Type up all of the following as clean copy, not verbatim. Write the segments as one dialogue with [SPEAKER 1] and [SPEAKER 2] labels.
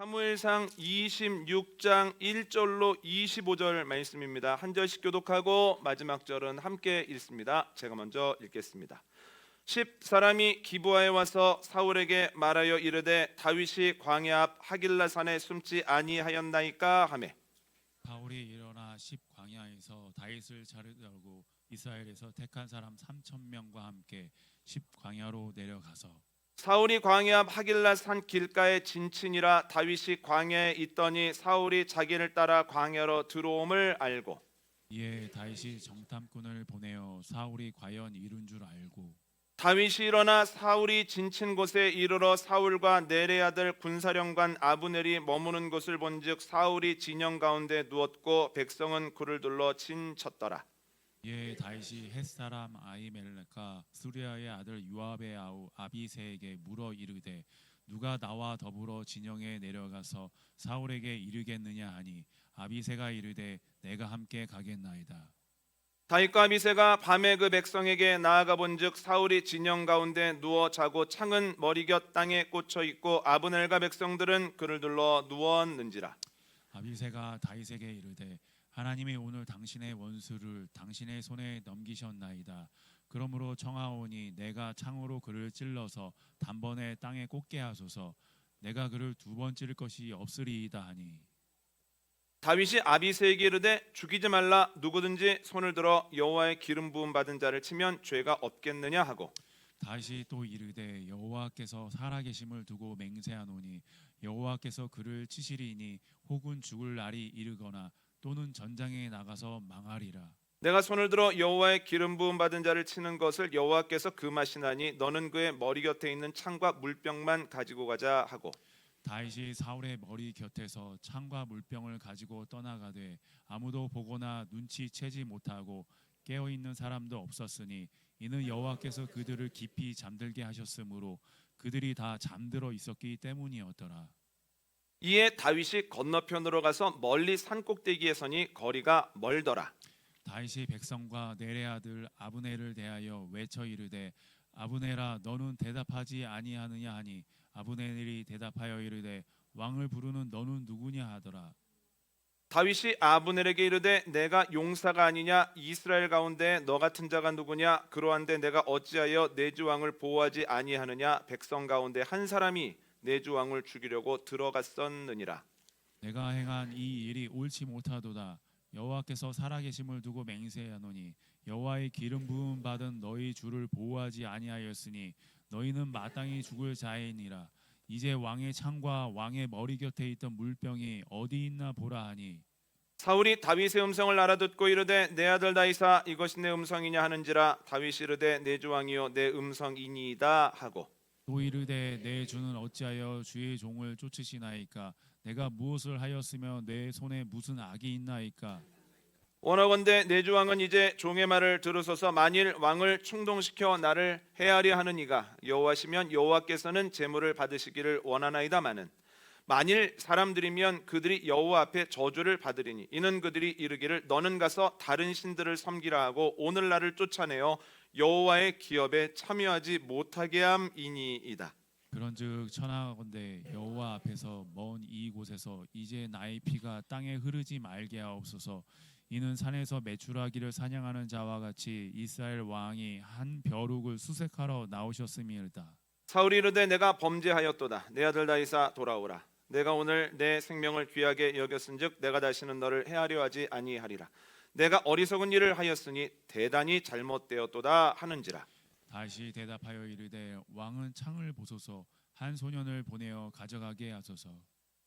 [SPEAKER 1] 사무엘상 26장 1절로 25절 말씀입니다. 한 절씩 교독하고 마지막 절은 함께 읽습니다. 제가 먼저 읽겠습니다. 10사람이 기브아에 와서 사울에게 말하여 이르되 다윗이 광야 앞 하길라산에 숨지 아니하였나이까 하매
[SPEAKER 2] 사울이 일어나 광야에서 다윗을 자르려고 이스라엘에서 택한 사람 3,000명과 함께 광야로 내려가서
[SPEAKER 1] 사울이 광야 앞 하길라산 길가에 진친이라 다윗이 광야에 있더니 사울이 자기를 따라 광야로 들어옴을 알고
[SPEAKER 2] 이에 다윗이 정탐꾼을 보내어 사울이 과연 이룬 줄 알고
[SPEAKER 1] 다윗이 일어나 사울이 진친 곳에 이르러 사울과 넬의 아들 군사령관 아브넬이 머무는 곳을 본즉 사울이 진영 가운데 누웠고 백성은 그를 둘러 친쳤더라.
[SPEAKER 2] 이에 다윗이 햇사람 아히멜렉과 수리아의 아들 요압의 아우 아비새에게 물어 이르되 누가 나와 더불어 진영에 내려가서 사울에게 이르겠느냐 하니 아비새가 이르되 내가 함께 가겠나이다.
[SPEAKER 1] 다윗과 아비새가 밤에 그 백성에게 나아가 본즉 사울이 진영 가운데 누워 자고 창은 머리곁 땅에 꽂혀 있고 아브넬과 백성들은 그를 둘러 누웠는지라.
[SPEAKER 2] 아비새가 다윗에게 이르되 하나님이 오늘 당신의 원수를 당신의 손에 넘기셨나이다. 그러므로 청하오니 내가 창으로 그를 찔러서 단번에 땅에 꽂게 하소서. 내가 그를 두 번 찔 것이 없으리이다 하니
[SPEAKER 1] 다윗이 아비새에게 이르되 죽이지 말라. 누구든지 손을 들어 여호와의 기름 부음 받은 자를 치면 죄가 없겠느냐 하고
[SPEAKER 2] 다윗이 또 이르되 여호와께서 살아계심을 두고 맹세하노니 여호와께서 그를 치시리니 혹은 죽을 날이 이르거나 또는 전장에 나가서 망하리라.
[SPEAKER 1] 내가 손을 들어 여호와의 기름 부음 받은 자를 치는 것을 여호와께서 금하시나니 너는 그의 머리 곁에 있는 창과 물병만 가지고 가자 하고
[SPEAKER 2] 다윗이 사울의 머리 곁에서 창과 물병을 가지고 떠나가되 아무도 보거나 눈치채지 못하고 깨어 있는 사람도 없었으니 이는 여호와께서 그들을 깊이 잠들게 하셨으므로 그들이 다 잠들어 있었기 때문이었더라.
[SPEAKER 1] 이에 다윗이 건너편으로 가서 멀리 산 꼭대기에 서니 거리가 멀더라.
[SPEAKER 2] 다윗이 백성과 넬의 아들 아브넬을 대하여 외쳐 이르되 아브넬아 너는 대답하지 아니하느냐 하니 아브넬이 대답하여 이르되 왕을 부르는 너는 누구냐 하더라.
[SPEAKER 1] 다윗이 아브넬에게 이르되 내가 용사가 아니냐 이스라엘 가운데 너 같은 자가 누구냐 그러한데 내가 어찌하여 내 주 왕을 보호하지 아니하느냐 백성 가운데 한 사람이 내 주 왕을 죽이려고 들어갔었느니라.
[SPEAKER 2] 내가 행한 이 일이 옳지 못하도다. 여호와께서 살아계심을 두고 맹세하노니 여호와의 기름 부음 받은 너희 주를 보호하지 아니하였으니 너희는 마땅히 죽을 자이니라. 이제 왕의 창과 왕의 머리 곁에 있던 물병이 어디 있나 보라 하니
[SPEAKER 1] 사울이 다윗의 음성을 알아듣고 이르되 내 아들 다윗아 이것이 내 음성이냐 하는지라. 다윗이 이르되 내 주 왕이요 내 음성이니이다 하고
[SPEAKER 2] 또 이르되 내 주는 어찌하여 주의 종을 쫓으시나이까. 내가 무엇을 하였으며 내 손에 무슨 악이 있나이까.
[SPEAKER 1] 원하건대 내 주 왕은 이제 종의 말을 들으소서. 만일 왕을 충동시켜 나를 해하려 하느니가 여호와시면 여호와께서는 제물을 받으시기를 원하나이다마는 만일 사람들이면 그들이 여호와 앞에 저주를 받으리니 이는 그들이 이르기를 너는 가서 다른 신들을 섬기라 하고 오늘 나를 쫓아내어 여호와의 기업에 참여하지 못하게 함이니이다.
[SPEAKER 2] 그런즉 천하건대 여호와 앞에서 먼 이곳에서 이제 나의 피가 땅에 흐르지 말게 하옵소서. 이는 산에서 메추라기를 사냥하는 자와 같이 이스라엘 왕이 한 벼룩을 수색하러 나오셨음이다.
[SPEAKER 1] 사울이 이르되 내가 범죄하였도다. 내 아들 다윗아 돌아오라. 내가 오늘 내 생명을 귀하게 여겼은즉 내가 다시는 너를 해하려 하지 아니하리라. 내가 어리석은 일을 하였으니 대단히 잘못되었도다 하는지라.
[SPEAKER 2] 다시 대답하여 이르되 왕은 창을 보소서. 한 소년을 보내어 가져가게 하소서.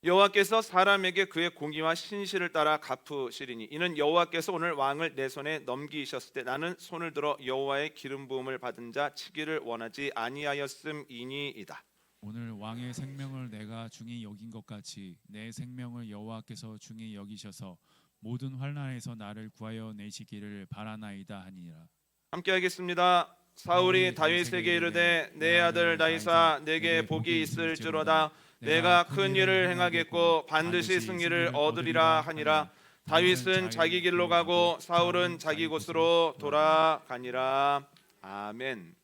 [SPEAKER 1] 여호와께서 사람에게 그의 공의와 신실을 따라 갚으시리니 이는 여호와께서 오늘 왕을 내 손에 넘기셨을 때 나는 손을 들어 여호와의 기름 부음을 받은 자 치기를 원하지 아니하였음이니이다.
[SPEAKER 2] 오늘 왕의 생명을 내가 중히 여긴 것 같이 내 생명을 여호와께서 중히 여기셔서 모든 환난에서 나를 구하여 내시기를 바라나이다 하니라.
[SPEAKER 1] 함께 하겠습니다. 사울이 다윗에게 이르되 내 아들 다윗아 내게 복이 있을지로다. 내가 큰 일을 행하겠고 반드시 승리를 얻으리라 하니라. 다윗은 자기 길로 가고 사울은 자기 곳으로 돌아가니라. 아멘.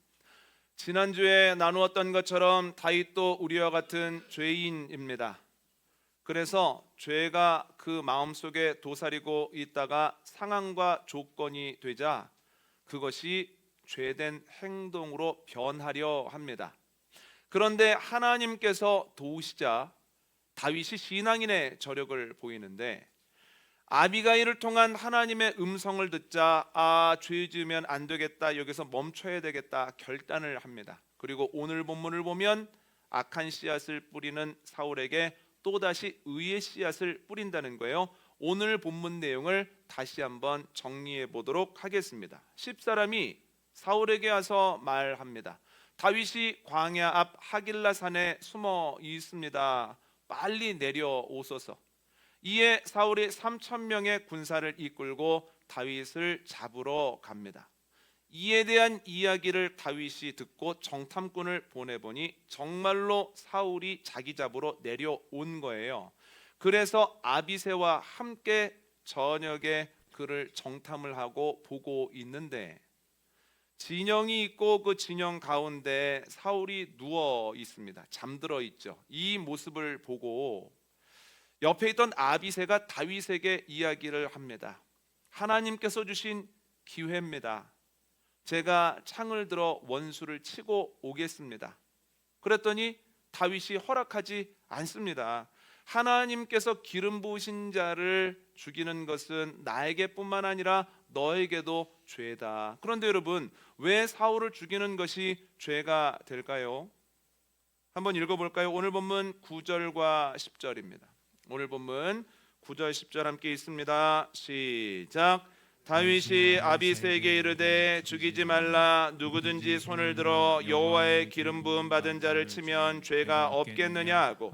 [SPEAKER 1] 지난주에 나누었던 것처럼 다윗도 우리와 같은 죄인입니다. 그래서 죄가 그 마음속에 도사리고 있다가 상황과 조건이 되자 그것이 죄된 행동으로 변하려 합니다. 그런데 하나님께서 도우시자 다윗이 신앙인의 저력을 보이는데, 아비가일을 통한 하나님의 음성을 듣자 죄 지으면 안 되겠다, 여기서 멈춰야 되겠다 결단을 합니다. 그리고 오늘 본문을 보면 악한 씨앗을 뿌리는 사울에게 또다시 의의 씨앗을 뿌린다는 거예요. 오늘 본문 내용을 다시 한번 정리해 보도록 하겠습니다. 10사람이 사울에게 와서 말합니다. 다윗이 광야 앞 하길라 산에 숨어 있습니다. 빨리 내려오소서. 이에 사울이 3,000명의 군사를 이끌고 다윗을 잡으러 갑니다. 이에 대한 이야기를 다윗이 듣고 정탐꾼을 보내보니 정말로 사울이 자기 잡으러 내려온 거예요. 그래서 아비새와 함께 저녁에 그를 정탐을 하고 보고 있는데, 진영이 있고 그 진영 가운데 사울이 누워 있습니다. 잠들어 있죠. 이 모습을 보고 옆에 있던 아비새가 다윗에게 이야기를 합니다. 하나님께서 주신 기회입니다. 제가 창을 들어 원수를 치고 오겠습니다. 그랬더니 다윗이 허락하지 않습니다. 하나님께서 기름 부으신 자를 죽이는 것은 나에게뿐만 아니라 너에게도 죄다. 그런데 여러분, 왜 사울을 죽이는 것이 죄가 될까요? 한번 읽어볼까요? 오늘 본문 9절과 10절입니다. 오늘 본문 9절 10절 함께 있습니다. 시작. 다윗이 아비새에게 이르되 죽이지 말라. 누구든지 손을 들어 여호와의 기름 부음 받은 자를 치면 죄가 없겠느냐 하고,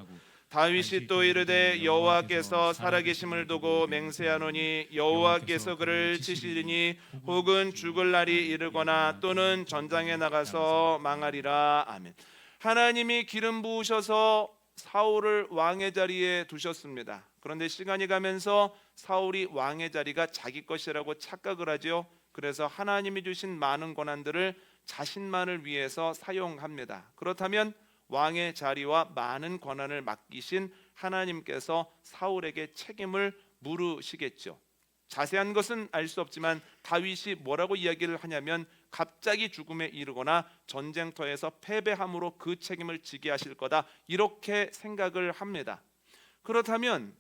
[SPEAKER 1] 다윗이 또 이르되 여호와께서 살아계심을 두고 맹세하노니 여호와께서 그를 치시리니 혹은 죽을 날이 이르거나 또는 전장에 나가서 망하리라. 아멘. 하나님이 기름 부으셔서 사울을 왕의 자리에 두셨습니다. 그런데 시간이 가면서 사울이 왕의 자리가 자기 것이라고 착각을 하죠. 그래서 하나님이 주신 많은 권한들을 자신만을 위해서 사용합니다. 그렇다면 왕의 자리와 많은 권한을 맡기신 하나님께서 사울에게 책임을 물으시겠죠. 자세한 것은 알 수 없지만 다윗이 뭐라고 이야기를 하냐면, 갑자기 죽음에 이르거나 전쟁터에서 패배함으로 그 책임을 지게 하실 거다, 이렇게 생각을 합니다. 그렇다면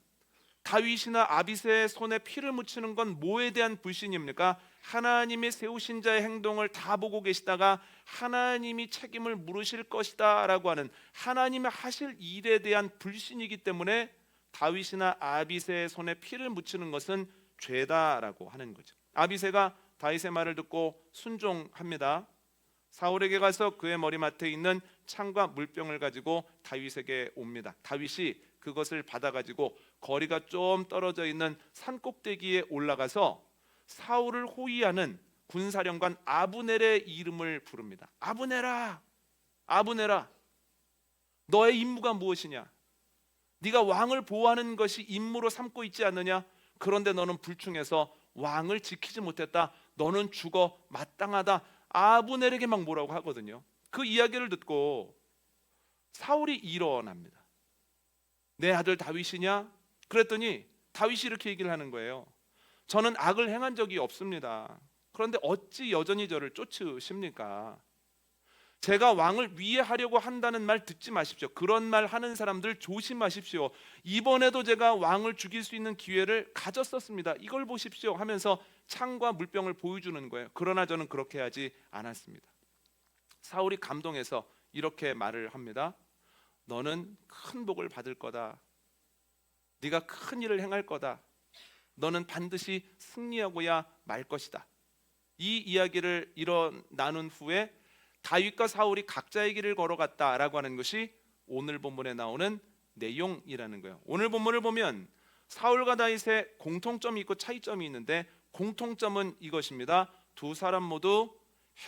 [SPEAKER 1] 다윗이나 아비새의 손에 피를 묻히는 건 뭐에 대한 불신입니까? 하나님이 세우신 자의 행동을 다 보고 계시다가 하나님이 책임을 물으실 것이다 라고 하는 하나님의 하실 일에 대한 불신이기 때문에 다윗이나 아비새의 손에 피를 묻히는 것은 죄다라고 하는 거죠. 아비새가 다윗의 말을 듣고 순종합니다. 사울에게 가서 그의 머리맡에 있는 창과 물병을 가지고 다윗에게 옵니다. 다윗이 그것을 받아가지고 거리가 좀 떨어져 있는 산꼭대기에 올라가서 사울을 호위하는 군사령관 아브넬의 이름을 부릅니다. 아브넬아, 아브넬아, 너의 임무가 무엇이냐? 네가 왕을 보호하는 것이 임무로 삼고 있지 않느냐? 그런데 너는 불충해서 왕을 지키지 못했다. 너는 죽어 마땅하다. 아브넬에게 막 뭐라고 하거든요. 그 이야기를 듣고 사울이 일어납니다. 내 아들 다윗이냐? 그랬더니 다윗이 이렇게 얘기를 하는 거예요. 저는 악을 행한 적이 없습니다. 그런데 어찌 여전히 저를 쫓으십니까? 제가 왕을 위해하려고 한다는 말 듣지 마십시오. 그런 말 하는 사람들 조심하십시오. 이번에도 제가 왕을 죽일 수 있는 기회를 가졌었습니다. 이걸 보십시오 하면서 창과 물병을 보여주는 거예요. 그러나 저는 그렇게 하지 않았습니다. 사울이 감동해서 이렇게 말을 합니다. 너는 큰 복을 받을 거다. 네가 큰 일을 행할 거다. 너는 반드시 승리하고야 말 것이다. 이 이야기를 나눈 후에 다윗과 사울이 각자의 길을 걸어갔다라고 하는 것이 오늘 본문에 나오는 내용이라는 거예요. 오늘 본문을 보면 사울과 다윗의 공통점이 있고 차이점이 있는데, 공통점은 이것입니다. 두 사람 모두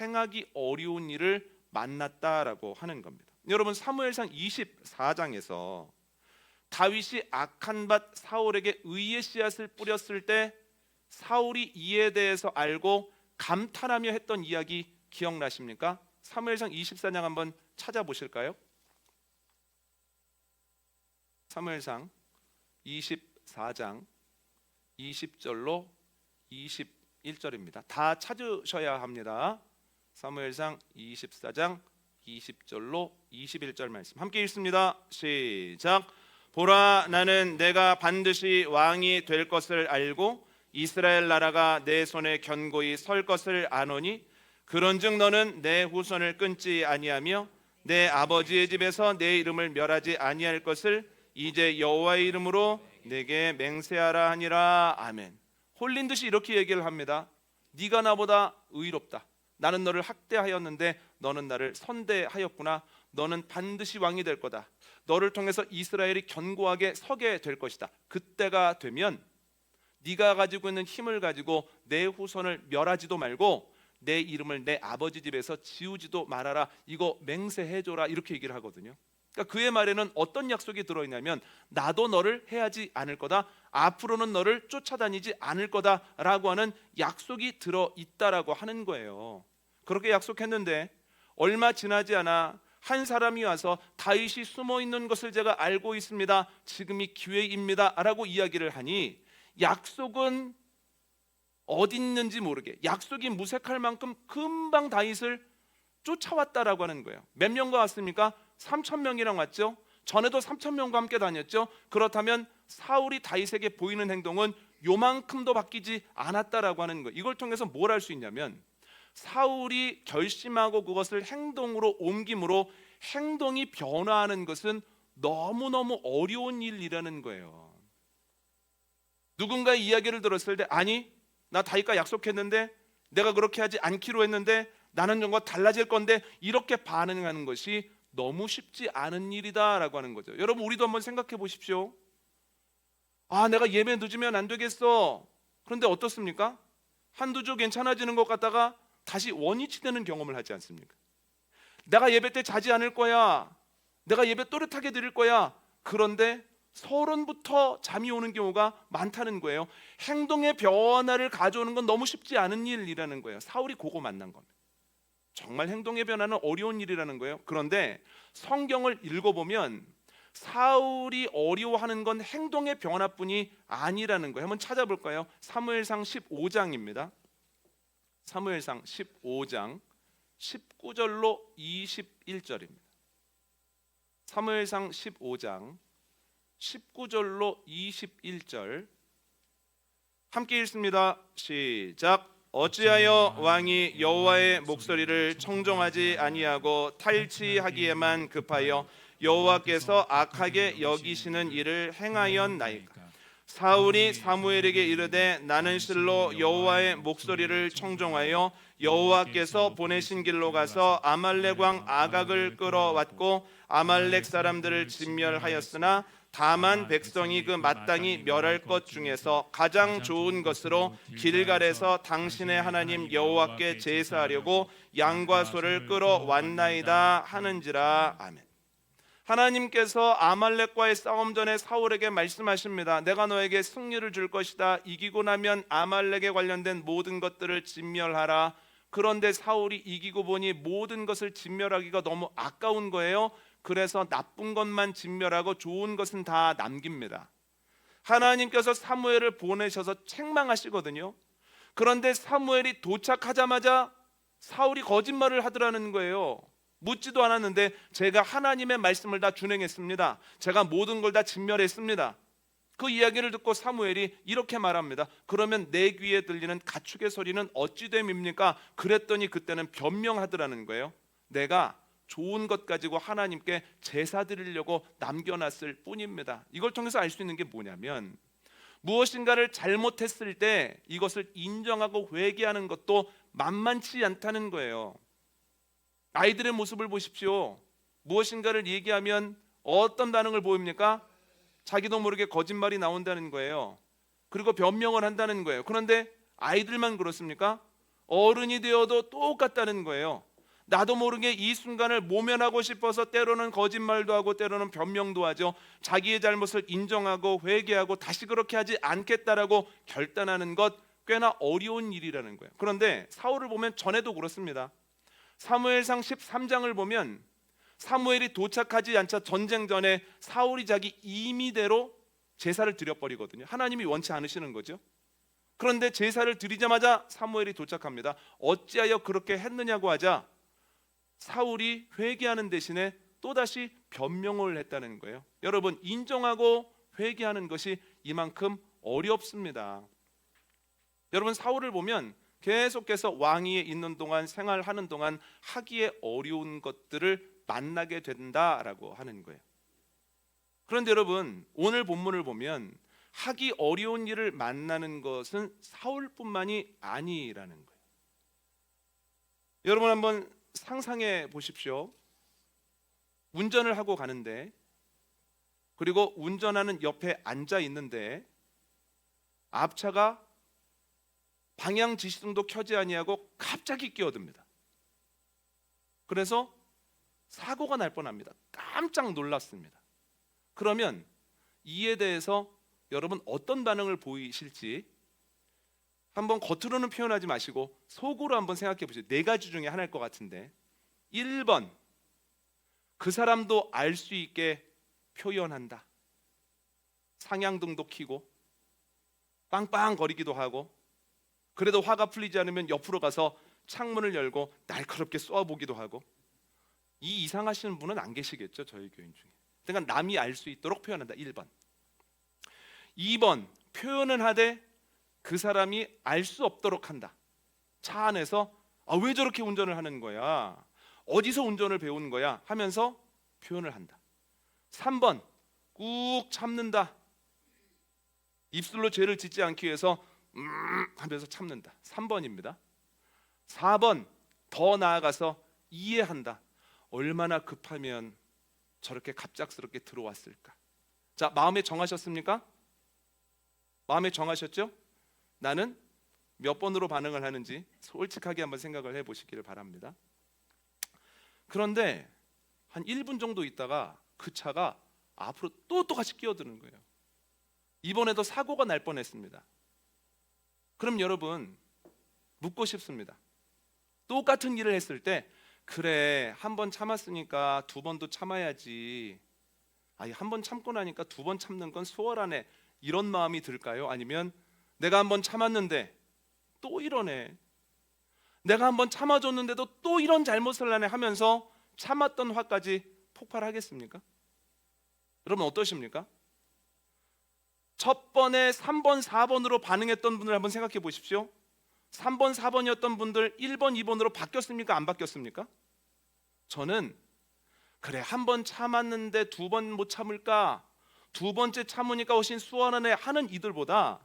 [SPEAKER 1] 행하기 어려운 일을 만났다라고 하는 겁니다. 여러분, 사무엘상 24장에서 다윗이 악한 밭 사울에게 의의 씨앗을 뿌렸을 때 사울이 이에 대해서 알고 감탄하며 했던 이야기 기억나십니까? 사무엘상 24장 한번 찾아보실까요? 사무엘상 24장 20절로 21절입니다. 다 찾으셔야 합니다. 사무엘상 24장 20절로 21절 말씀 함께 읽습니다. 시작. 보라, 나는 내가 반드시 왕이 될 것을 알고 이스라엘 나라가 내 손에 견고히 설 것을 아노니 그런즉 너는 내 후손을 끊지 아니하며 내 아버지의 집에서 내 이름을 멸하지 아니할 것을 이제 여호와의 이름으로 내게 맹세하라 하니라. 아멘. 홀린 듯이 이렇게 얘기를 합니다. 네가 나보다 의롭다. 나는 너를 학대하였는데 너는 나를 선대하였구나. 너는 반드시 왕이 될 거다. 너를 통해서 이스라엘이 견고하게 서게 될 것이다. 그때가 되면 네가 가지고 있는 힘을 가지고 내 후손을 멸하지도 말고 내 이름을 내 아버지 집에서 지우지도 말아라. 이거 맹세해줘라. 이렇게 얘기를 하거든요. 그러니까 그의 말에는 어떤 약속이 들어있냐면 나도 너를 해하지 않을 거다. 앞으로는 너를 쫓아다니지 않을 거다라고 하는 약속이 들어있다라고 하는 거예요. 그렇게 약속했는데 얼마 지나지 않아 한 사람이 와서 다윗이 숨어 있는 것을 제가 알고 있습니다. 지금이 기회입니다. 라고 이야기를 하니 약속은 어디 있는지 모르게 약속이 무색할 만큼 금방 다윗을 쫓아왔다라고 하는 거예요. 몇 명과 왔습니까? 3,000명이랑 왔죠. 전에도 3,000명과 함께 다녔죠. 그렇다면 사울이 다윗에게 보이는 행동은 요만큼도 바뀌지 않았다라고 하는 거예요. 이걸 통해서 뭘 할 수 있냐면 사울이 결심하고 그것을 행동으로 옮김으로 행동이 변화하는 것은 너무너무 어려운 일이라는 거예요. 누군가의 이야기를 들었을 때 아니 나 다윗과 약속했는데 내가 그렇게 하지 않기로 했는데 나는 정말 달라질 건데 이렇게 반응하는 것이 너무 쉽지 않은 일이다라고 하는 거죠. 여러분 우리도 한번 생각해 보십시오. 아 내가 예배 늦으면 안 되겠어. 그런데 어떻습니까? 한두 주 괜찮아지는 것 같다가 다시 원위치 되는 경험을 하지 않습니까? 내가 예배 때 자지 않을 거야. 내가 예배 또렷하게 드릴 거야. 그런데 서론부터 잠이 오는 경우가 많다는 거예요. 행동의 변화를 가져오는 건 너무 쉽지 않은 일이라는 거예요. 사울이 그거 만난 겁니다. 정말 행동의 변화는 어려운 일이라는 거예요. 그런데 성경을 읽어보면 사울이 어려워하는 건 행동의 변화뿐이 아니라는 거예요. 한번 찾아볼까요? 사무엘상 15장입니다. 사무엘상 15장 19절로 21절입니다. 사무엘상 15장 19절로 21절 함께 읽습니다. 시작. 어찌하여 왕이 여호와의 목소리를 청종하지 아니하고 탈취하기에만 급하여 여호와께서 악하게 여기시는 일을 행하였나이까. 사울이 사무엘에게 이르되 나는 실로 여호와의 목소리를 청종하여 여호와께서 보내신 길로 가서 아말렉 왕 아각을 끌어왔고 아말렉 사람들을 진멸하였으나 다만 백성이 그 마땅히 멸할 것 중에서 가장 좋은 것으로 길갈에서 당신의 하나님 여호와께 제사하려고 양과 소를 끌어왔나이다 하는지라. 아멘. 하나님께서 아말렉과의 싸움 전에 사울에게 말씀하십니다. 내가 너에게 승리를 줄 것이다. 이기고 나면 아말렉에 관련된 모든 것들을 진멸하라. 그런데 사울이 이기고 보니 모든 것을 진멸하기가 너무 아까운 거예요. 그래서 나쁜 것만 진멸하고 좋은 것은 다 남깁니다. 하나님께서 사무엘을 보내셔서 책망하시거든요. 그런데 사무엘이 도착하자마자 사울이 거짓말을 하더라는 거예요. 묻지도 않았는데 제가 하나님의 말씀을 다 준행했습니다. 제가 모든 걸 다 진멸했습니다. 그 이야기를 듣고 사무엘이 이렇게 말합니다. 그러면 내 귀에 들리는 가축의 소리는 어찌 됨입니까? 그랬더니 그때는 변명하더라는 거예요. 내가 좋은 것 가지고 하나님께 제사 드리려고 남겨놨을 뿐입니다. 이걸 통해서 알 수 있는 게 뭐냐면 무엇인가를 잘못했을 때 이것을 인정하고 회개하는 것도 만만치 않다는 거예요. 아이들의 모습을 보십시오. 무엇인가를 얘기하면 어떤 반응을 보입니까? 자기도 모르게 거짓말이 나온다는 거예요. 그리고 변명을 한다는 거예요. 그런데 아이들만 그렇습니까? 어른이 되어도 똑같다는 거예요. 나도 모르게 이 순간을 모면하고 싶어서 때로는 거짓말도 하고 때로는 변명도 하죠. 자기의 잘못을 인정하고 회개하고 다시 그렇게 하지 않겠다라고 결단하는 것 꽤나 어려운 일이라는 거예요. 그런데 사울을 보면 전에도 그렇습니다. 사무엘상 13장을 보면 사무엘이 도착하지 않자 전쟁 전에 사울이 자기 임의대로 제사를 드려버리거든요. 하나님이 원치 않으시는 거죠. 그런데 제사를 드리자마자 사무엘이 도착합니다. 어찌하여 그렇게 했느냐고 하자 사울이 회개하는 대신에 또다시 변명을 했다는 거예요. 여러분, 인정하고 회개하는 것이 이만큼 어렵습니다. 여러분, 사울을 보면 계속해서 왕위에 있는 동안, 생활하는 동안 하기에 어려운 것들을 만나게 된다라고 하는 거예요. 그런데 여러분, 오늘 본문을 보면 하기 어려운 일을 만나는 것은 사울뿐만이 아니라는 거예요. 여러분, 한번 상상해 보십시오. 운전을 하고 가는데, 그리고 운전하는 옆에 앉아 있는데 앞차가 방향 지시등도 켜지 아니하고 갑자기 끼어듭니다. 그래서 사고가 날 뻔합니다. 깜짝 놀랐습니다. 그러면 이에 대해서 여러분 어떤 반응을 보이실지 한번 겉으로는 표현하지 마시고 속으로 한번 생각해 보세요. 네 가지 중에 하나일 것 같은데, 1번, 그 사람도 알 수 있게 표현한다. 상향등도 켜고 빵빵거리기도 하고, 그래도 화가 풀리지 않으면 옆으로 가서 창문을 열고 날카롭게 쏘아보기도 하고. 이 이상하시는 분은 안 계시겠죠, 저희 교인 중에. 그러니까 남이 알 수 있도록 표현한다. 1번. 2번, 표현은 하되 그 사람이 알 수 없도록 한다. 차 안에서 왜 저렇게 운전을 하는 거야, 어디서 운전을 배운 거야 하면서 표현을 한다. 3번, 꾹 참는다. 입술로 죄를 짓지 않기 위해서 하면서 참는다. 3번입니다. 4번, 더 나아가서 이해한다. 얼마나 급하면 저렇게 갑작스럽게 들어왔을까. 자, 마음에 정하셨습니까? 마음에 정하셨죠? 나는 몇 번으로 반응을 하는지 솔직하게 한번 생각을 해보시기를 바랍니다. 그런데 한 1분 정도 있다가 그 차가 앞으로 또 똑같이 끼어드는 거예요. 이번에도 사고가 날 뻔했습니다. 그럼 여러분, 묻고 싶습니다. 똑같은 일을 했을 때, 그래, 한 번 참았으니까 두 번도 참아야지, 한 번 참고 나니까 두 번 참는 건 수월하네, 이런 마음이 들까요? 아니면 내가 한 번 참았는데 또 이러네, 내가 한 번 참아줬는데도 또 이런 잘못을 하네 하면서 참았던 화까지 폭발하겠습니까? 여러분 어떠십니까? 첫 번에 3번, 4번으로 반응했던 분들 한번 생각해 보십시오. 3번, 4번이었던 분들 1번, 2번으로 바뀌었습니까? 안 바뀌었습니까? 저는 그래, 한 번 참았는데 두 번 못 참을까, 두 번째 참으니까 훨씬 수월하네 하는 이들보다,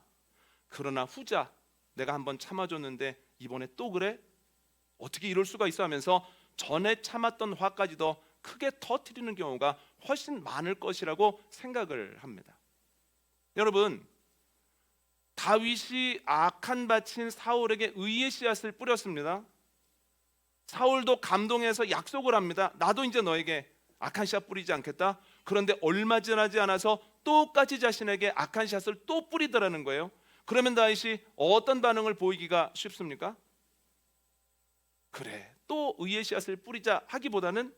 [SPEAKER 1] 그러나 후자, 내가 한 번 참아줬는데 이번에 또 그래? 어떻게 이럴 수가 있어 하면서 전에 참았던 화까지 더 크게 터뜨리는 경우가 훨씬 많을 것이라고 생각을 합니다. 여러분, 다윗이 악한 밭인 사울에게 의의 씨앗을 뿌렸습니다. 사울도 감동해서 약속을 합니다. 나도 이제 너에게 악한 씨앗 뿌리지 않겠다. 그런데 얼마 지나지 않아서 똑같이 자신에게 악한 씨앗을 또 뿌리더라는 거예요. 그러면 다윗이 어떤 반응을 보이기가 쉽습니까? 그래, 또 의의 씨앗을 뿌리자 하기보다는,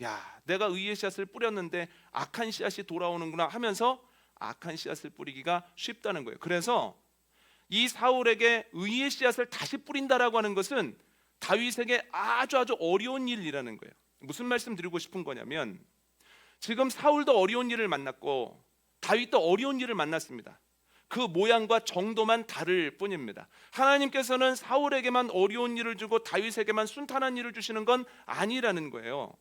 [SPEAKER 1] 야, 내가 의의 씨앗을 뿌렸는데 악한 씨앗이 돌아오는구나 하면서 악한 씨앗을 뿌리기가 쉽다는 거예요. 그래서 이 사울에게 의의 씨앗을 다시 뿌린다라고 하는 것은 다윗에게 아주 어려운 일이라는 거예요. 무슨 말씀 드리고 싶은 거냐면, 지금 사울도 어려운 일을 만났고 다윗도 어려운 일을 만났습니다. 그 모양과 정도만 다를 뿐입니다. 하나님께서는 사울에게만 어려운 일을 주고 다윗에게만 순탄한 일을 주시는 건 아니라는 거예요.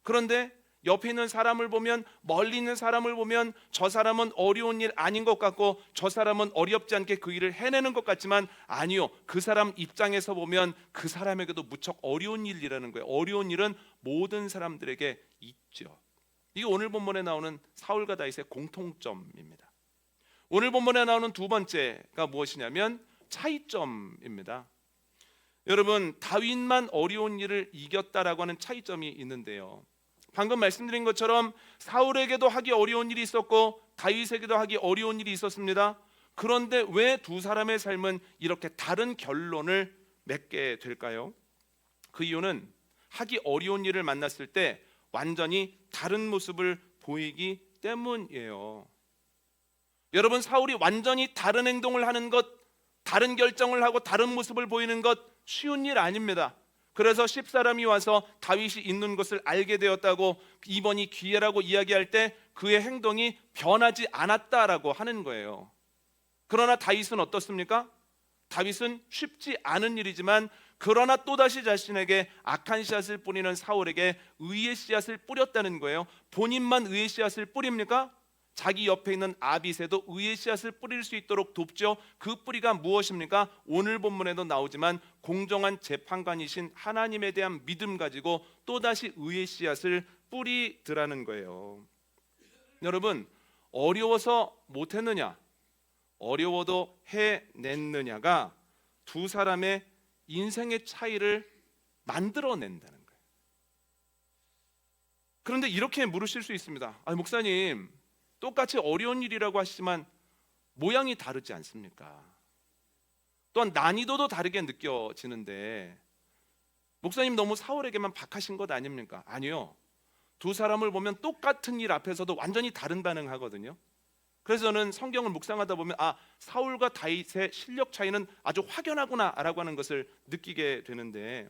[SPEAKER 1] 그런데 옆에 있는 사람을 보면, 멀리 있는 사람을 보면 저 사람은 어려운 일 아닌 것 같고 저 사람은 어렵지 않게 그 일을 해내는 것 같지만, 아니요, 그 사람 입장에서 보면 그 사람에게도 무척 어려운 일이라는 거예요. 어려운 일은 모든 사람들에게 있죠. 이게 오늘 본문에 나오는 사울과 다윗의 공통점입니다. 오늘 본문에 나오는 두 번째가 무엇이냐면 차이점입니다. 여러분, 다윗만 어려운 일을 이겼다라고 하는 차이점이 있는데요, 방금 말씀드린 것처럼 사울에게도 하기 어려운 일이 있었고 다윗에게도 하기 어려운 일이 있었습니다. 그런데 왜 두 사람의 삶은 이렇게 다른 결론을 맺게 될까요? 그 이유는 하기 어려운 일을 만났을 때 완전히 다른 모습을 보이기 때문이에요. 여러분, 사울이 완전히 다른 행동을 하는 것, 다른 결정을 하고 다른 모습을 보이는 것 쉬운 일 아닙니다. 그래서 10사람이 와서 다윗이 있는 것을 알게 되었다고 이번이 기회라고 이야기할 때 그의 행동이 변하지 않았다라고 하는 거예요. 그러나 다윗은 어떻습니까? 다윗은 쉽지 않은 일이지만 그러나 또다시 자신에게 악한 씨앗을 뿌리는 사울에게 의의 씨앗을 뿌렸다는 거예요. 본인만 의의 씨앗을 뿌립니까? 자기 옆에 있는 아빗에도 의의 씨앗을 뿌릴 수 있도록 돕죠. 그 뿌리가 무엇입니까? 오늘 본문에도 나오지만 공정한 재판관이신 하나님에 대한 믿음 가지고 또다시 의의 씨앗을 뿌리더라는 거예요. 여러분, 어려워서 못했느냐, 어려워도 해냈느냐가 두 사람의 인생의 차이를 만들어낸다는 거예요. 그런데 이렇게 물으실 수 있습니다. 목사님, 똑같이 어려운 일이라고 하시지만 모양이 다르지 않습니까? 또한 난이도도 다르게 느껴지는데 목사님 너무 사울에게만 박하신 것 아닙니까? 아니요. 두 사람을 보면 똑같은 일 앞에서도 완전히 다른 반응하거든요. 그래서 저는 성경을 묵상하다 보면 사울과 다윗의 실력 차이는 아주 확연하구나 라고 하는 것을 느끼게 되는데,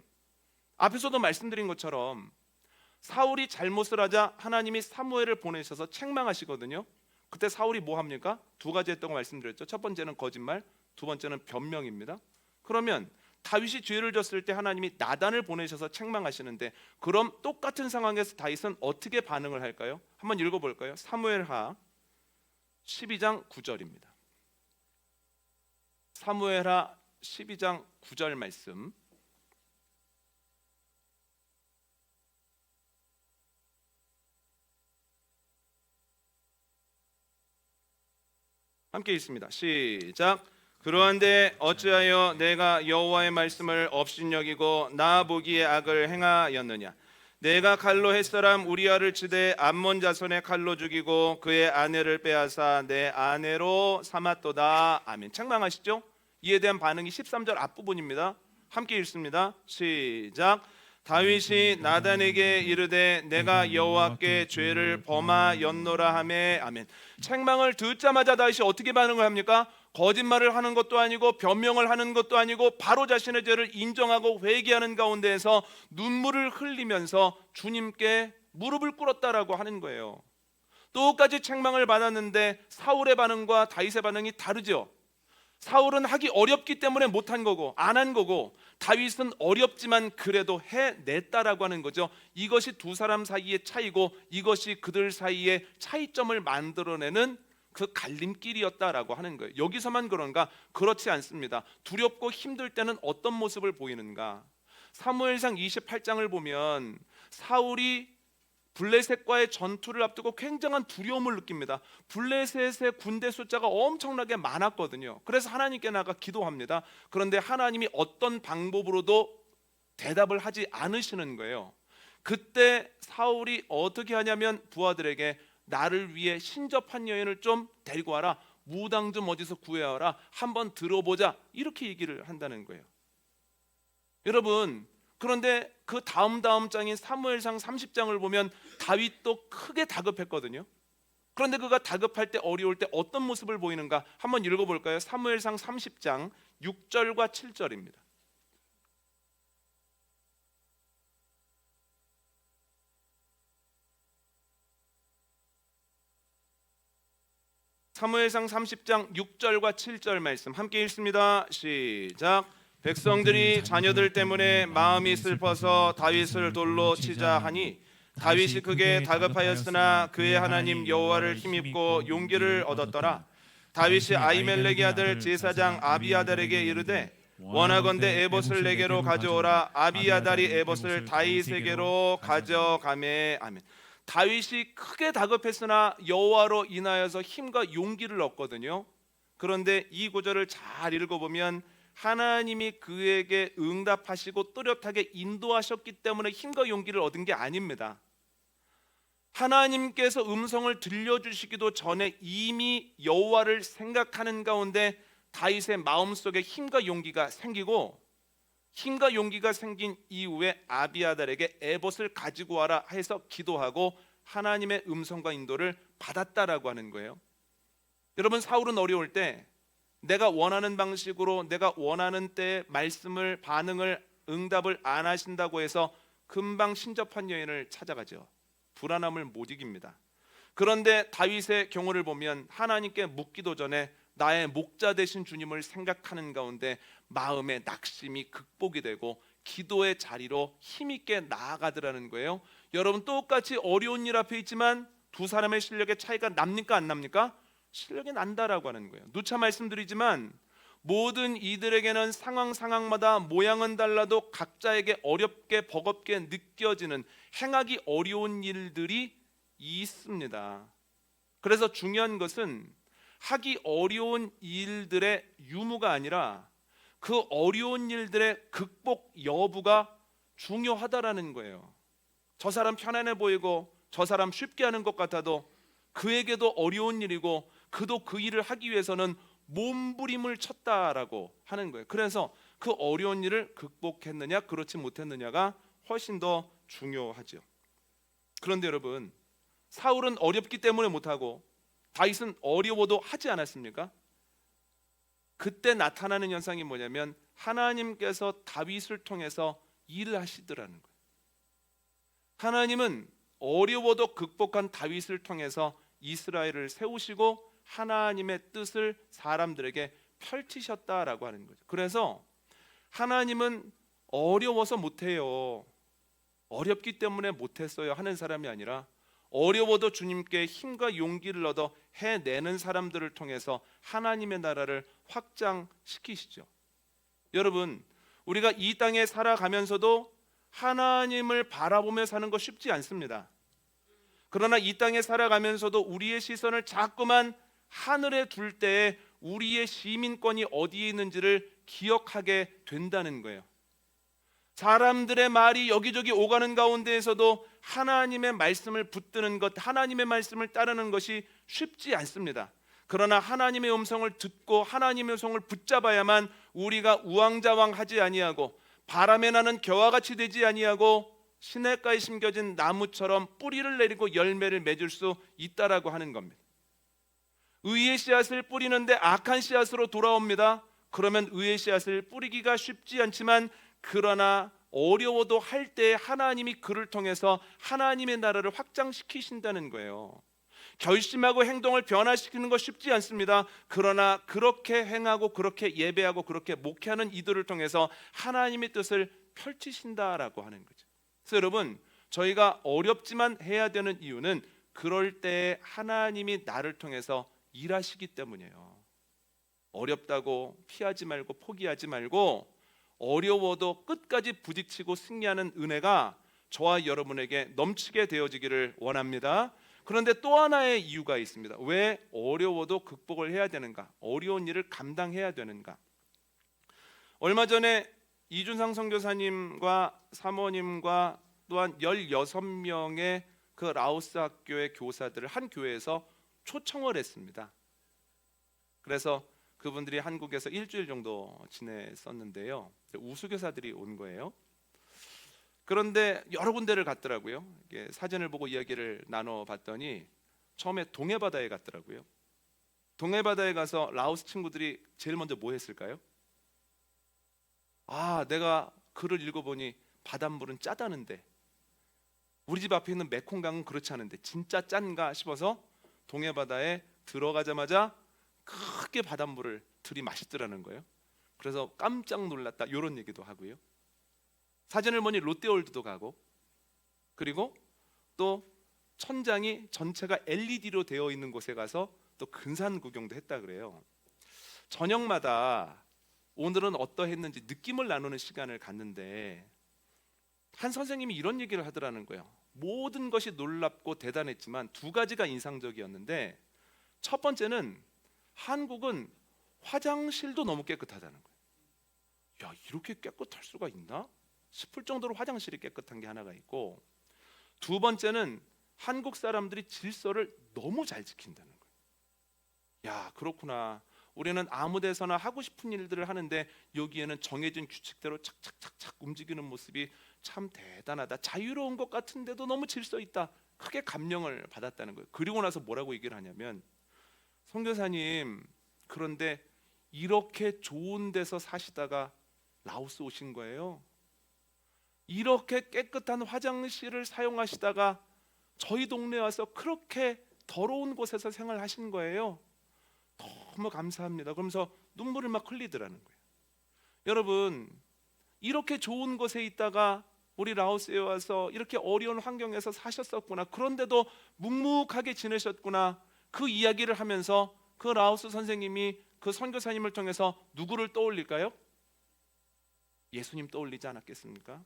[SPEAKER 1] 앞에서도 말씀드린 것처럼 사울이 잘못을 하자 하나님이 사무엘을 보내셔서 책망하시거든요. 그때 사울이 뭐 합니까? 두 가지 했던 거 말씀드렸죠. 첫 번째는 거짓말, 두 번째는 변명입니다. 그러면 다윗이 죄를 졌을 때 하나님이 나단을 보내셔서 책망하시는데, 그럼 똑같은 상황에서 다윗은 어떻게 반응을 할까요? 한번 읽어볼까요? 사무엘하 12장 9절입니다. 사무엘하 12장 9절 말씀, 함께 있습니다. 시작. 그러한데 어찌하여 내가 여호와의 말씀을 업신여기고 나 보기에 악을 행하였느냐? 내가 칼로 햇사람 우리아를 치되 암몬 자손의 칼로 죽이고 그의 아내를 빼앗아 내 아내로 삼았도다. 아멘. 책망하시죠? 이에 대한 반응이 13절 앞부분입니다. 함께 읽습니다. 시작. 다윗이 나단에게 이르되 내가 여호와께 죄를 범하였노라 하매. 아멘. 책망을 듣자마자 다윗이 어떻게 반응을 합니까? 거짓말을 하는 것도 아니고 변명을 하는 것도 아니고 바로 자신의 죄를 인정하고 회개하는 가운데에서 눈물을 흘리면서 주님께 무릎을 꿇었다라고 하는 거예요. 똑같이 책망을 받았는데 사울의 반응과 다윗의 반응이 다르죠. 사울은 하기 어렵기 때문에 못한 거고 안 한 거고, 다윗은 어렵지만 그래도 해냈다라고 하는 거죠. 이것이 두 사람 사이의 차이고 이것이 그들 사이의 차이점을 만들어내는 그 갈림길이었다라고 하는 거예요. 여기서만 그런가? 그렇지 않습니다. 두렵고 힘들 때는 어떤 모습을 보이는가? 사무엘상 28장을 보면 사울이 블레셋과의 전투를 앞두고 굉장한 두려움을 느낍니다. 블레셋의 군대 숫자가 엄청나게 많았거든요. 그래서 하나님께 나가 기도합니다. 그런데 하나님이 어떤 방법으로도 대답을 하지 않으시는 거예요. 그때 사울이 어떻게 하냐면 부하들에게 나를 위해 신접한 여인을 좀 데리고 와라, 무당 좀 어디서 구해와라, 한번 들어보자, 이렇게 얘기를 한다는 거예요. 여러분, 그런데 그 다음 장인 사무엘상 30장을 보면 다윗도 크게 다급했거든요. 그런데 그가 다급할 때, 어려울 때 어떤 모습을 보이는가? 한번 읽어볼까요? 사무엘상 30장 6절과 7절입니다. 사무엘상 30장 6절과 7절 말씀 함께 읽습니다. 시작. 백성들이 자녀들 때문에 마음이 슬퍼서 다윗을 돌로 치자 하니 다윗이 크게 다급하였으나 그의 하나님 여호와를 힘입고 용기를 얻었더라. 다윗이 아히멜렉의 아들 제사장 아비아달에게 이르되 원하건대 에봇을 내게로 가져오라. 아비아달이 에봇을 다윗에게로 가져가매. 아멘. 다윗이 크게 다급했으나 여호와로 인하여서 힘과 용기를 얻거든요. 그런데 이 구절을 잘 읽어보면 하나님이 그에게 응답하시고 또렷하게 인도하셨기 때문에 힘과 용기를 얻은 게 아닙니다. 하나님께서 음성을 들려주시기도 전에 이미 여호와를 생각하는 가운데 다윗의 마음속에 힘과 용기가 생기고, 힘과 용기가 생긴 이후에 아비아달에게 에봇을 가지고 와라 해서 기도하고 하나님의 음성과 인도를 받았다라고 하는 거예요. 여러분, 사울은 어려울 때 내가 원하는 방식으로 내가 원하는 때에 말씀을 반응을 응답을 안 하신다고 해서 금방 신접한 여인을 찾아가죠. 불안함을 못 이깁니다. 그런데 다윗의 경우를 보면 하나님께 묻기도 전에 나의 목자 되신 주님을 생각하는 가운데 마음의 낙심이 극복이 되고 기도의 자리로 힘있게 나아가더라는 거예요. 여러분, 똑같이 어려운 일 앞에 있지만 두 사람의 실력의 차이가 납니까 안 납니까? 실력이 난다라고 하는 거예요. 누차 말씀드리지만 모든 이들에게는 상황마다 모양은 달라도 각자에게 어렵게 버겁게 느껴지는 행하기 어려운 일들이 있습니다. 그래서 중요한 것은 하기 어려운 일들의 유무가 아니라 그 어려운 일들의 극복 여부가 중요하다라는 거예요. 저 사람 편안해 보이고 저 사람 쉽게 하는 것 같아도 그에게도 어려운 일이고 그도 그 일을 하기 위해서는 몸부림을 쳤다라고 하는 거예요. 그래서 그 어려운 일을 극복했느냐 그렇지 못했느냐가 훨씬 더 중요하죠. 그런데 여러분, 사울은 어렵기 때문에 못하고 다윗은 어려워도 하지 않았습니까? 그때 나타나는 현상이 뭐냐면 하나님께서 다윗을 통해서 일을 하시더라는 거예요. 하나님은 어려워도 극복한 다윗을 통해서 이스라엘을 세우시고 하나님의 뜻을 사람들에게 펼치셨다라고 하는 거죠. 그래서 하나님은 어려워서 못해요, 어렵기 때문에 못했어요 하는 사람이 아니라 어려워도 주님께 힘과 용기를 얻어 해내는 사람들을 통해서 하나님의 나라를 확장시키시죠. 여러분, 우리가 이 땅에 살아가면서도 하나님을 바라보며 사는 거 쉽지 않습니다. 그러나 이 땅에 살아가면서도 우리의 시선을 자꾸만 하늘에 둘 때에 우리의 시민권이 어디에 있는지를 기억하게 된다는 거예요. 사람들의 말이 여기저기 오가는 가운데에서도 하나님의 말씀을 붙드는 것, 하나님의 말씀을 따르는 것이 쉽지 않습니다. 그러나 하나님의 음성을 듣고 하나님의 음성을 붙잡아야만 우리가 우왕좌왕하지 아니하고 바람에 나는 겨와 같이 되지 아니하고 시냇가에 심겨진 나무처럼 뿌리를 내리고 열매를 맺을 수 있다라고 하는 겁니다. 의의 씨앗을 뿌리는데 악한 씨앗으로 돌아옵니다. 그러면 의의 씨앗을 뿌리기가 쉽지 않지만 그러나 어려워도 할 때 하나님이 그를 통해서 하나님의 나라를 확장시키신다는 거예요. 결심하고 행동을 변화시키는 거 쉽지 않습니다. 그러나 그렇게 행하고 그렇게 예배하고 그렇게 목회하는 이들을 통해서 하나님의 뜻을 펼치신다라고 하는 거죠. 그래서 여러분, 저희가 어렵지만 해야 되는 이유는 그럴 때 하나님이 나를 통해서 일하시기 때문이에요. 어렵다고 피하지 말고 포기하지 말고 어려워도 끝까지 부딪히고 승리하는 은혜가 저와 여러분에게 넘치게 되어지기를 원합니다. 그런데 또 하나의 이유가 있습니다. 왜 어려워도 극복을 해야 되는가? 어려운 일을 감당해야 되는가? 얼마 전에 이준상 선교사님과 사모님과 또한 16명의 그 라오스 학교의 교사들을 한 교회에서 초청을 했습니다. 그래서 그분들이 한국에서 일주일 정도 지냈었는데요. 우수교사들이 온 거예요. 그런데 여러 군데를 갔더라고요. 사진을 보고 이야기를 나눠봤더니 처음에 동해바다에 갔더라고요. 동해바다에 가서 라오스 친구들이 제일 먼저 뭐 했을까요? 내가 글을 읽어보니 바닷물은 짜다는데 우리 집 앞에 있는 메콩강은 그렇지 않은데 진짜 짠가 싶어서 동해바다에 들어가자마자 크게 바닷물을 들이마시더라는 거예요. 그래서 깜짝 놀랐다 이런 얘기도 하고요. 사진을 보니 롯데월드도 가고 그리고 또 천장이 전체가 LED로 되어 있는 곳에 가서 또 근산 구경도 했다 그래요. 저녁마다 오늘은 어떠했는지 느낌을 나누는 시간을 갖는데 한 선생님이 이런 얘기를 하더라는 거예요. 모든 것이 놀랍고 대단했지만 두 가지가 인상적이었는데 첫 번째는 한국은 화장실도 너무 깨끗하다는 거예요. 야, 이렇게 깨끗할 수가 있나 싶을 정도로 화장실이 깨끗한 게 하나가 있고, 두 번째는 한국 사람들이 질서를 너무 잘 지킨다는 거예요. 야, 그렇구나. 우리는 아무 데서나 하고 싶은 일들을 하는데 여기에는 정해진 규칙대로 착착착착 움직이는 모습이 참 대단하다. 자유로운 것 같은데도 너무 질서 있다. 크게 감명을 받았다는 거예요. 그리고 나서 뭐라고 얘기를 하냐면 선교사님, 그런데 이렇게 좋은 데서 사시다가 라오스 오신 거예요. 이렇게 깨끗한 화장실을 사용하시다가 저희 동네에 와서 그렇게 더러운 곳에서 생활하신 거예요. 너무 감사합니다. 그러면서 눈물을 막 흘리더라는 거예요. 여러분, 이렇게 좋은 곳에 있다가 우리 라오스에 와서 이렇게 어려운 환경에서 사셨었구나. 그런데도 묵묵하게 지내셨구나. 그 이야기를 하면서 그 라오스 선생님이 그 선교사님을 통해서 누구를 떠올릴까요? 예수님 떠올리지 않았겠습니까?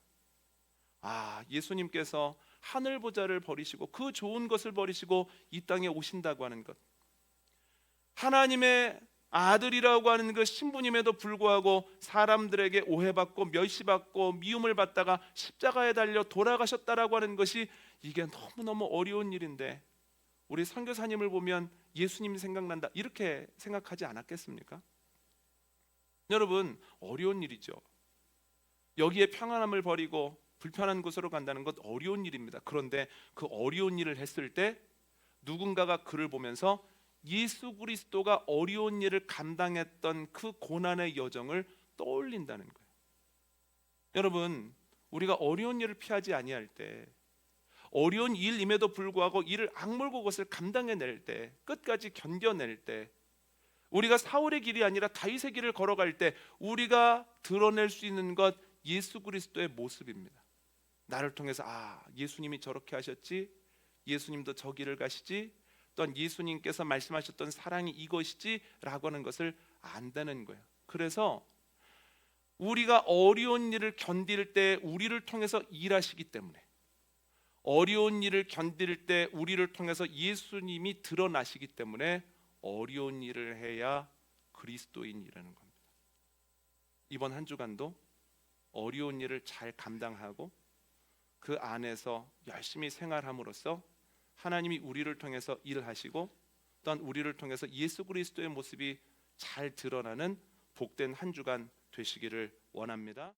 [SPEAKER 1] 예수님께서 하늘 보좌를 버리시고 그 좋은 것을 버리시고 이 땅에 오신다고 하는 것, 하나님의 아들이라고 하는 그 신분임에도 불구하고 사람들에게 오해받고 멸시받고 미움을 받다가 십자가에 달려 돌아가셨다라고 하는 것이, 이게 너무너무 어려운 일인데 우리 선교사님을 보면 예수님이 생각난다, 이렇게 생각하지 않았겠습니까? 여러분, 어려운 일이죠. 여기에 평안함을 버리고 불편한 곳으로 간다는 것 어려운 일입니다. 그런데 그 어려운 일을 했을 때 누군가가 그를 보면서 예수 그리스도가 어려운 일을 감당했던 그 고난의 여정을 떠올린다는 거예요. 여러분, 우리가 어려운 일을 피하지 아니할 때, 어려운 일임에도 불구하고 이를 악물고 그것을 감당해낼 때, 끝까지 견뎌낼 때, 우리가 사울의 길이 아니라 다윗의 길을 걸어갈 때 우리가 드러낼 수 있는 것, 예수 그리스도의 모습입니다. 나를 통해서 예수님이 저렇게 하셨지, 예수님도 저 길을 가시지, 또한 예수님께서 말씀하셨던 사랑이 이것이지 라고 하는 것을 안다는 거예요. 그래서 우리가 어려운 일을 견딜 때 우리를 통해서 일하시기 때문에, 어려운 일을 견딜 때 우리를 통해서 예수님이 드러나시기 때문에 어려운 일을 해야 그리스도인이라는 겁니다. 이번 한 주간도 어려운 일을 잘 감당하고 그 안에서 열심히 생활함으로써 하나님이 우리를 통해서 일하시고 또한 우리를 통해서 예수 그리스도의 모습이 잘 드러나는 복된 한 주간 되시기를 원합니다.